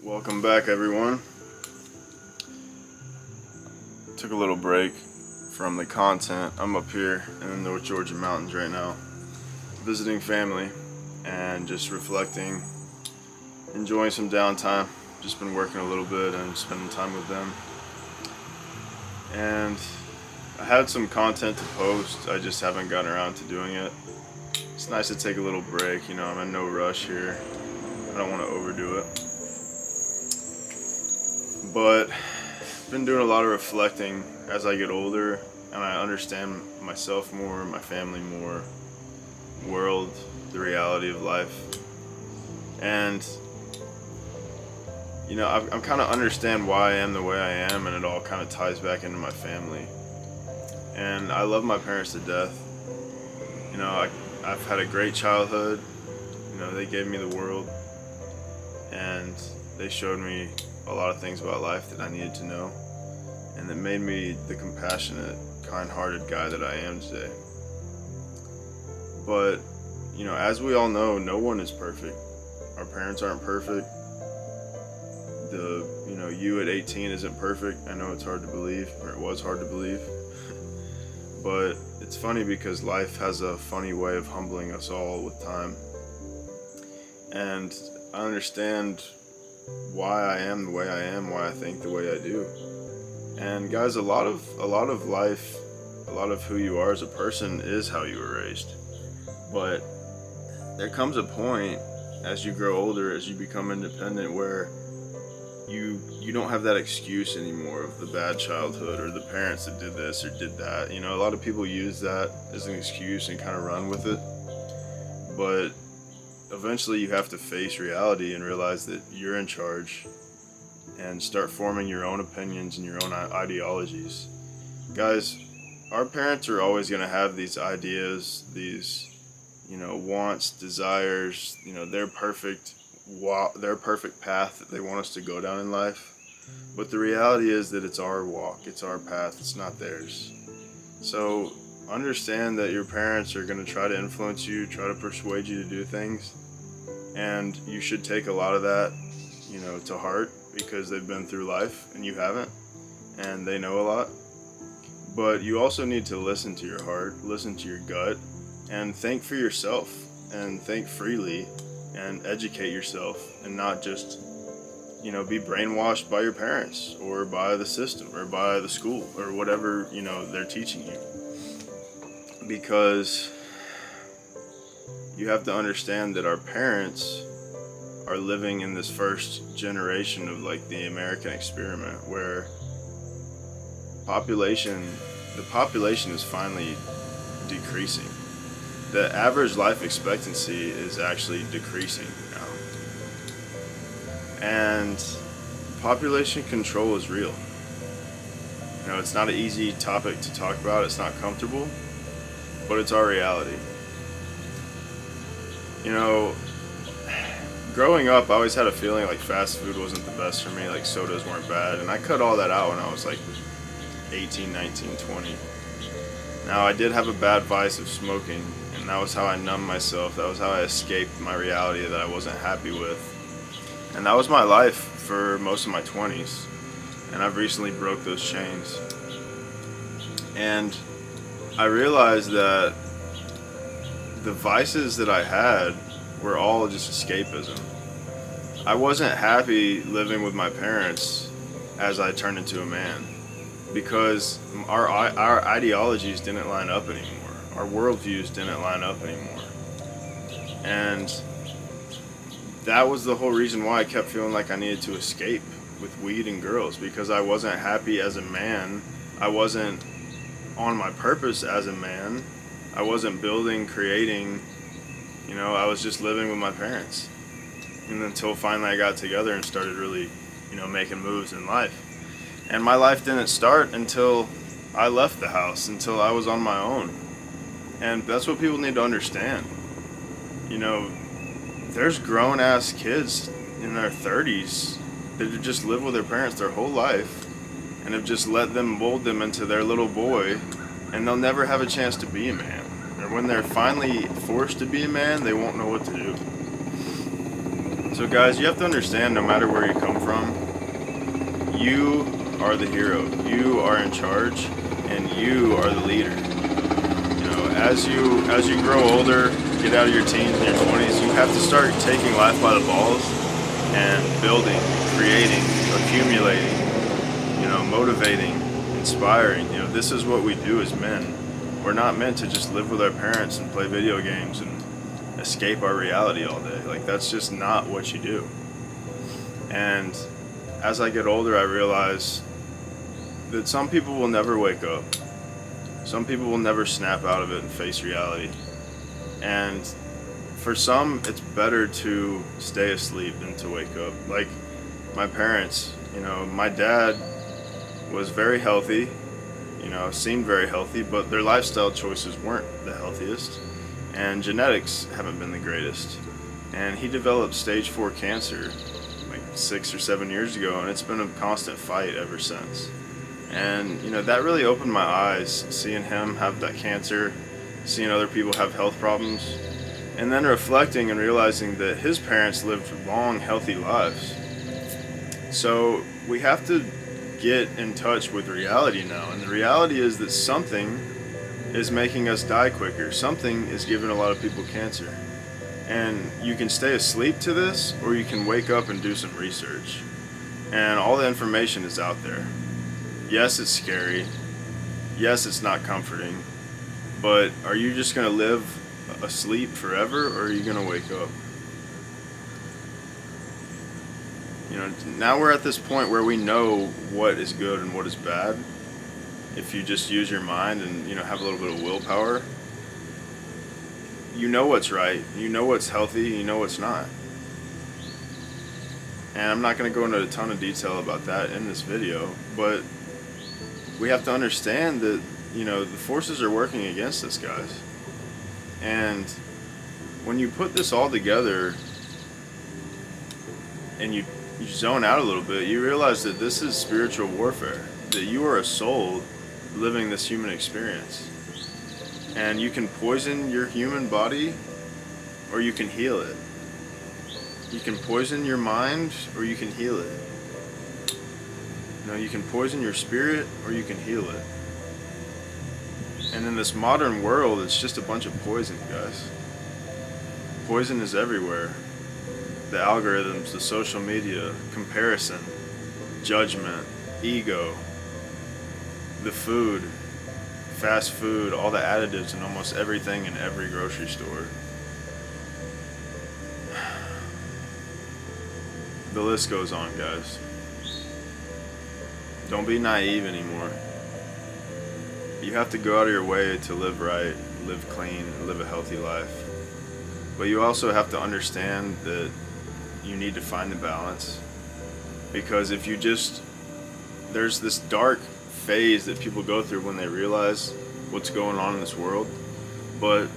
Welcome back, everyone. Took a little break from the content. I'm up here in the North Georgia mountains right now, visiting family and just reflecting, enjoying some downtime. Just been working a little bit and spending time with them. And I had some content to post, I just haven't gotten around to doing it. It's nice to take a little break, I'm in no rush here. I don't want to overdo it. But I've been doing a lot of reflecting as I get older and I understand myself more, my family more, world, the reality of life. And I'm kind of understand why I am the way I am, and it all kind of ties back into my family. And I love my parents to death. I've had a great childhood. They gave me the world, and they showed me a lot of things about life that I needed to know, and that made me the compassionate, kind-hearted guy that I am today. But, as we all know, no one is perfect. Our parents aren't perfect. You at 18 isn't perfect. I know it's hard to believe, or it was hard to believe. But it's funny because life has a funny way of humbling us all with time. And I understand why I am the way I am, why I think the way I do. And guys, a lot of life, a lot of who you are as a person is how you were raised. But there comes a point as you grow older, as you become independent, where you don't have that excuse anymore of the bad childhood or the parents that did this or did that. A lot of people use that as an excuse and kind of run with it. But eventually you have to face reality and realize that you're in charge and start forming your own opinions and your own ideologies. Guys, our parents are always going to have these ideas, these wants, desires, their perfect path that they want us to go down in life. But the reality is that it's our walk, it's our path, it's not theirs. So understand that your parents are going to try to influence you, try to persuade you to do things, and you should take a lot of that to heart, because they've been through life and you haven't, and they know a lot. But you also need to listen to your heart, listen to your gut, and think for yourself, and think freely, and educate yourself, and not just be brainwashed by your parents or by the system or by the school or whatever they're teaching you. Because you have to understand that our parents are living in this first generation of the American experiment, where the population is finally decreasing. The average life expectancy is actually decreasing now. And population control is real. It's not an easy topic to talk about, it's not comfortable, but it's our reality. Growing up, I always had a feeling like fast food wasn't the best for me, like sodas weren't bad, and I cut all that out when I was 18, 19, 20. Now, I did have a bad vice of smoking, and that was how I numbed myself, that was how I escaped my reality that I wasn't happy with. And that was my life for most of my 20s, and I've recently broke those chains. And I realized that the vices that I had were all just escapism. I wasn't happy living with my parents as I turned into a man, because our ideologies didn't line up anymore. Our worldviews didn't line up anymore. And that was the whole reason why I kept feeling like I needed to escape with weed and girls, because I wasn't happy as a man. I wasn't on my purpose as a man. I wasn't building, creating, I was just living with my parents. And until finally I got together and started really, making moves in life. And my life didn't start until I left the house, until I was on my own. And that's what people need to understand. There's grown-ass kids in their 30s that have just lived with their parents their whole life and have just let them mold them into their little boy, and they'll never have a chance to be a man. Or when they're finally forced to be a man, they won't know what to do. So guys, you have to understand, no matter where you come from, you are the hero. You are in charge, and you are the leader. As you grow older, get out of your teens and your 20s, you have to start taking life by the balls and building, creating, accumulating, motivating, inspiring. This is what we do as men. We're not meant to just live with our parents and play video games and escape our reality all day. Like, that's just not what you do. And as I get older, I realize that some people will never wake up. Some people will never snap out of it and face reality. And for some, it's better to stay asleep than to wake up. Like my parents, my dad was very healthy, seemed very healthy, but their lifestyle choices weren't the healthiest. And genetics haven't been the greatest. And he developed stage 4 cancer like 6 or 7 years ago, and it's been a constant fight ever since. And that really opened my eyes, seeing him have that cancer, seeing other people have health problems, and then reflecting and realizing that his parents lived long, healthy lives. So we have to get in touch with reality now, and the reality is that something is making us die quicker. Something is giving a lot of people cancer. And you can stay asleep to this, or you can wake up and do some research. And all the information is out there. Yes, it's scary. Yes, it's not comforting. But are you just going to live asleep forever, or are you going to wake up? Now we're at this point where we know what is good and what is bad. If you just use your mind and have a little bit of willpower, you know what's right, you know what's healthy, you know what's not. And I'm not going to go into a ton of detail about that in this video, but we have to understand that the forces are working against us, guys. And when you put this all together and you zone out a little bit, you realize that this is spiritual warfare, that you are a soul living this human experience. And you can poison your human body, or you can heal it. You can poison your mind, or you can heal it. You can poison your spirit, or you can heal it. And in this modern world, it's just a bunch of poison, guys. Poison is everywhere. The algorithms, the social media, comparison, judgment, ego, the food, fast food, all the additives in almost everything in every grocery store. The list goes on, guys. Don't be naive anymore. You have to go out of your way to live right, live clean, live a healthy life. But you also have to understand that you need to find the balance. Because if you there's this dark phase that people go through when they realize what's going on in this world. But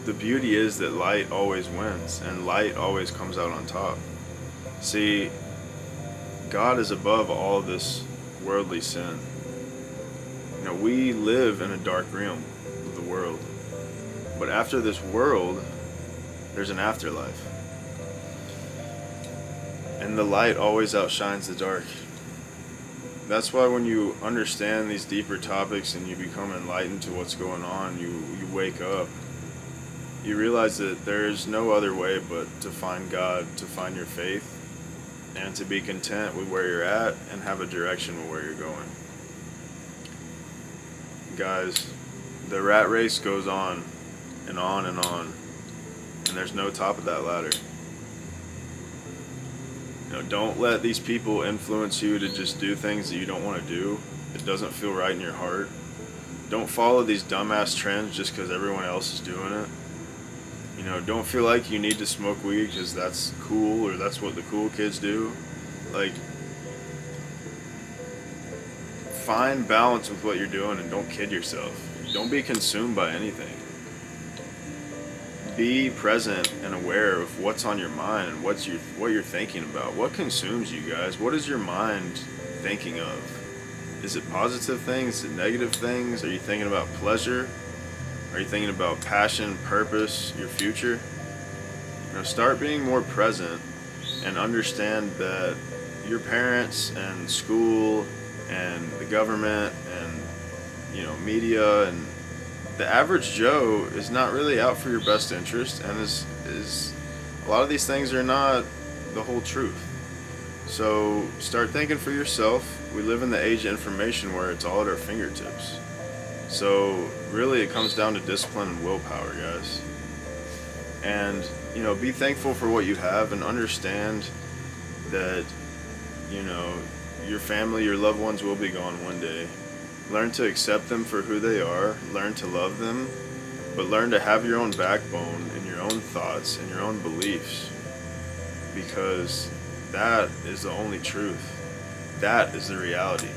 the beauty is that light always wins, and light always comes out on top. See, God is above all this worldly sin. We live in a dark realm of the world. But after this world, there's an afterlife. And the light always outshines the dark. That's why when you understand these deeper topics and you become enlightened to what's going on, you wake up, you realize that there is no other way but to find God, to find your faith, and to be content with where you're at and have a direction with where you're going. Guys, the rat race goes on and on and on, and there's no top of that ladder. Don't let these people influence you to just do things that you don't want to do. It doesn't feel right in your heart. Don't follow these dumbass trends just because everyone else is doing it. Don't feel like you need to smoke weed because that's cool or that's what the cool kids do. Like, find balance with what you're doing and don't kid yourself. Don't be consumed by anything. Be present and aware of what's on your mind and what you're thinking about. What consumes you, guys? What is your mind thinking of? Is it positive things? Is it negative things? Are you thinking about pleasure? Are you thinking about passion, purpose, your future? Start being more present and understand that your parents and school and the government and media and the average Joe is not really out for your best interest, and is a lot of these things are not the whole truth. So start thinking for yourself. We live in the age of information where it's all at our fingertips. So really it comes down to discipline and willpower, guys. And be thankful for what you have, and understand that your family, your loved ones will be gone one day. Learn to accept them for who they are, learn to love them, but learn to have your own backbone and your own thoughts and your own beliefs, because that is the only truth. That is the reality.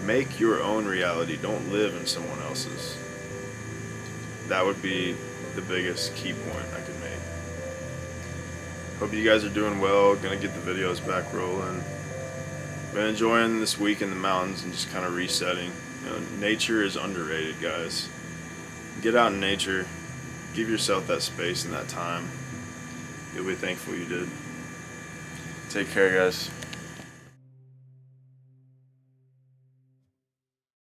Make your own reality. Don't live in someone else's. That would be the biggest key point I could make. Hope you guys are doing well. Gonna get the videos back rolling. Been enjoying this week in the mountains and just kind of resetting. Nature is underrated, guys. Get out in nature. Give yourself that space and that time. You'll be thankful you did. Take care, guys.